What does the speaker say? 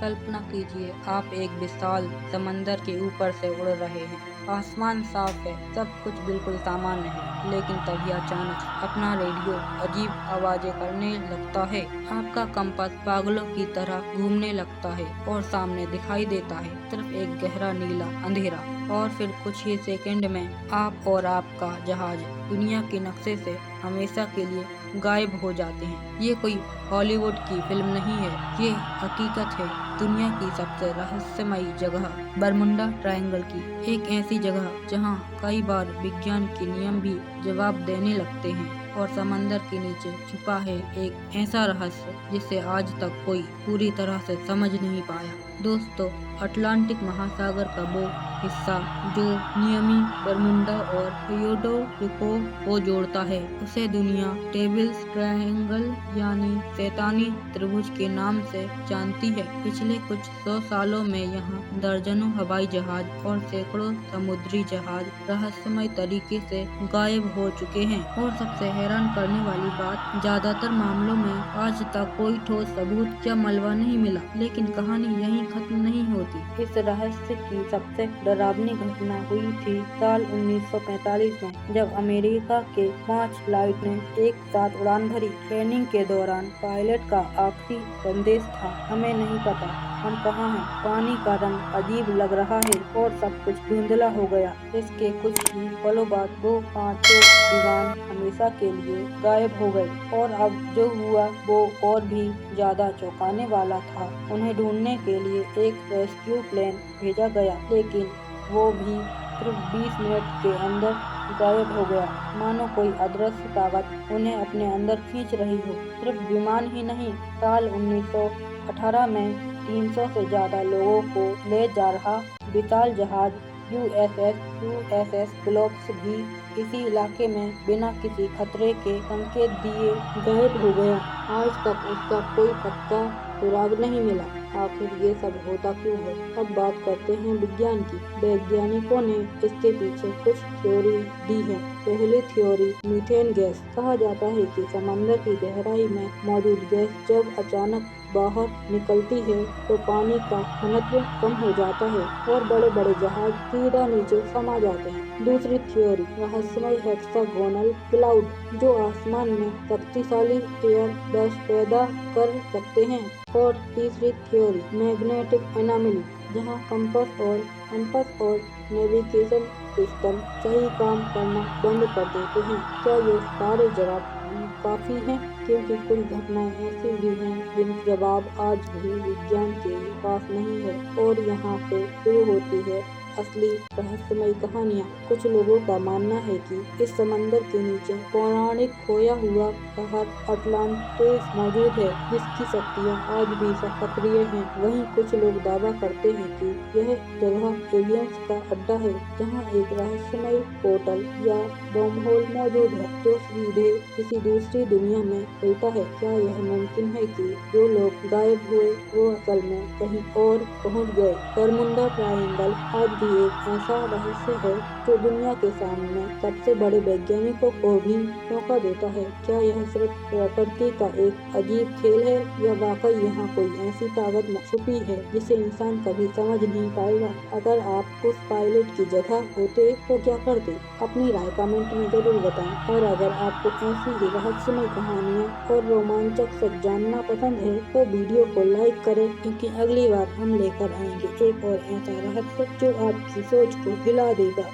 कल्पना कीजिए आप एक विशाल समंदर के ऊपर से उड़ रहे हैं। आसमान साफ है, सब कुछ बिल्कुल सामान्य है, लेकिन तभी अचानक अपना रेडियो अजीब आवाजें करने लगता है। आपका कंपास पागलों की तरह घूमने लगता है और सामने दिखाई देता है सिर्फ एक गहरा नीला अंधेरा। और फिर कुछ ही सेकंड में आप और आपका जहाज दुनिया के नक्शे से हमेशा के लिए गायब हो जाते हैं। ये कोई हॉलीवुड की फिल्म नहीं है, ये हकीकत है। दुनिया की सबसे रहस्यमयी जगह बरमुडा ट्रायंगल की, एक ऐसी जगह जहां कई बार विज्ञान के नियम भी जवाब देने लगते हैं और समंदर के नीचे छुपा है एक ऐसा रहस्य जिसे आज तक कोई पूरी तरह से समझ नहीं पाया। दोस्तों, अटलांटिक महासागर का वो हिस्सा जो मियामी, बरमुडा और प्यूर्टो रिको को जोड़ता है, उसे दुनिया डेविल्स ट्रायंगल यानी शैतानी त्रिभुज के नाम से जानती है। पिछले कुछ 100 सालों में यहाँ दर्जनों हवाई जहाज और सैकड़ों समुद्री जहाज रहस्यमय तरीके से गायब हो चुके हैं। और सबसे हैरान करने वाली बात, ज्यादातर मामलों में आज तक कोई ठोस सबूत या मलबा नहीं मिला। लेकिन कहानी यहीं खत्म नहीं होती। इस रहस्य की सबसे डरावनी घटना हुई थी साल 1945 में, जब अमेरिका के 5 फ्लाइट ने एक साथ उड़ान भरी। ट्रेनिंग के दौरान पायलट का आखिरी संदेश था, हमें नहीं पता हम कहाँ हैं, पानी का रंग अजीब लग रहा है और सब कुछ धुंधला हो गया। इसके कुछ ही पलों बाद वो पांचों विमान हमेशा के लिए गायब हो गए। और अब जो हुआ वो और भी ज्यादा चौंकाने वाला था। उन्हें ढूंढने के लिए एक रेस्क्यू प्लेन भेजा गया, लेकिन वो भी सिर्फ 20 मिनट के अंदर गायब हो गया, मानो कोई अदृश्य ताकत उन्हें अपने अंदर खींच रही हो। सिर्फ विमान ही नहीं, साल 1918 में 300 से ज्यादा लोगों को ले जा रहा विशाल जहाज यूएसएस फिलिप्स भी इसी इलाके में बिना किसी खतरे के संकेत दिए गायब हो गया। आज तक उसका कोई पक्का सुराग नहीं मिला। आखिर ये सब होता क्यों है? अब बात करते हैं विज्ञान की। वैज्ञानिकों ने इसके पीछे कुछ थ्योरी दी है। पहली थ्योरी मीथेन गैस। कहा जाता है कि समंदर की गहराई में मौजूद गैस जब अचानक बाहर निकलती है तो पानी का घनत्व कम हो जाता है और बड़े बड़े जहाज सीधा नीचे समा जाते हैं। दूसरी थ्योरी रहस्यमय हेक्सागोनल क्लाउड, जो आसमान में शक्तिशाली एयर डस्ट पैदा कर सकते हैं। और तीसरी थ्योरी मैग्नेटिक एनोमली, जहां कंपास और नेविगेशन सिस्टम सही काम करना बंद कर देते हैं। क्या ये सारे जवाब काफी हैं? क्योंकि कुछ घटनाएं ऐसी भी हैं जिनके जवाब आज भी विज्ञान के पास नहीं है। और यहाँ से शुरू होती है असली रहस्यमय कहानियाँ। कुछ लोगों का मानना है कि इस समंदर के नीचे पौराणिक खोया हुआ शहर अटलांटिस मौजूद है, जिसकी शक्तियाँ आज भी सक्रिय हैं। वहीं कुछ लोग दावा करते हैं कि यह जगह एलियंस का अड्डा है, जहाँ एक रहस्यमय पोर्टल या वर्महोल मौजूद है जो सीधे किसी दूसरी दुनिया में खुलता है। क्या यह मुमकिन है कि जो लोग गायब हुए वो असल में कहीं और पहुँच गए? बरमुडा ट्रायंगल आज भी एक ऐसा रहस्य है जो दुनिया के सामने सबसे बड़े वैज्ञानिकों को भी धोखा देता है। क्या यह सिर्फ प्रकृति का एक अजीब खेल है या वाकई यहाँ कोई ऐसी ताकत छुपी है जिसे इंसान कभी समझ नहीं पाएगा? अगर आप उस पायलट की जगह होते तो क्या करते? अपनी राय कमेंट में जरूर बताएं। और अगर आपको ऐसी ही रहस्यमय कहानियाँ और रोमांचक सच जानना पसंद है तो वीडियो को लाइक करें, क्योंकि अगली बार हम लेकर आएंगे एक और ऐसा रहस्य जो आपकी सोच को हिला देगा।